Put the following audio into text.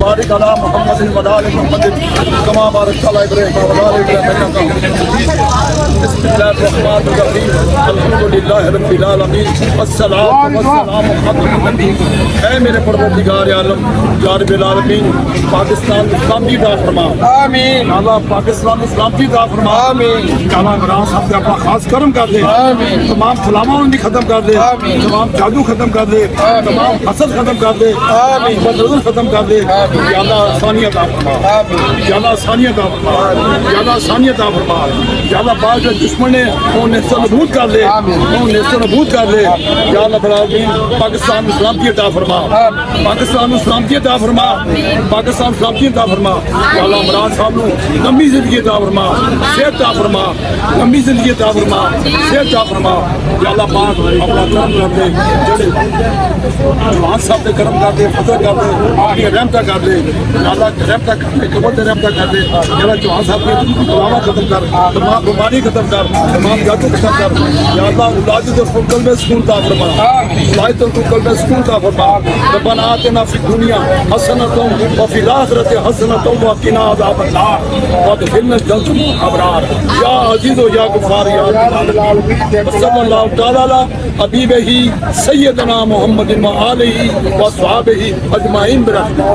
وبارك على محمد وعلى آل محمد كما باركت على إبراهيم وعلى آل إبراهيم إنك حميد مجيد بسم الله الرحمن الرحيم الحمد لله رب العالمين والصلاة والسلام على محمد اے میرے پروردگار عالم یا رب العالمین پاکستان اسلامی عطا فرما آمین اللہ پاکستان اسلامی عطا فرما آمین اللہ عمران صاحب کا اپنا خاص کرم کر دے آمین تمام خلاواں بھی ختم کر دے آمین تمام جادو ختم کر دے تمام حسد ختم کر دے آمین بدرزن ختم کر دے یا اللہ آسانیت عطا فرما آمین یا اللہ آسانیت عطا فرما یا اللہ آسانیت عطا فرما یا اللہ بعض جو دشمن نے وہ نیست و نابود کر دے وہ نیست و نابود کر دے یا اللہ العالمین پاکستان اسلام کی عطا فرما پاکستان اسلام کی عطا فرما پاکستان اسلام کی عطا فرما یا اللہ عمران صاحب نو لمبی زندگی عطا فرما صحت عطا فرما لمبی زندگی عطا فرما صحت عطا فرما یا اللہ پاک اپنا کرم کر دے جڑے جوان صاحب تے کرم کر دے فضل کر دے اپنی رحمتہ کر دے یا اللہ رحمتہ کر دے قبول تے رحمتہ کر دے یا اللہ جوان صاحب کی بلاوا ختم کر تمام بیماری ختم کر تمام جادو ختم کر یا اللہ اولاد کے قلب میں سکون عطا فرما اولاد کے قلب میں سکون عطا فرما ربنا آتنا فی الدنیا حسنۃ وفی الآخرۃ حسنۃ وقنا عذاب النار وادخلنا الجنة الابرار یا عزیز و یا غفار یا رب العالمین صلی اللہ تعالی علی حبیبہ سیدنا محمد و آلہ و صحابہ اجمعین برحمتہ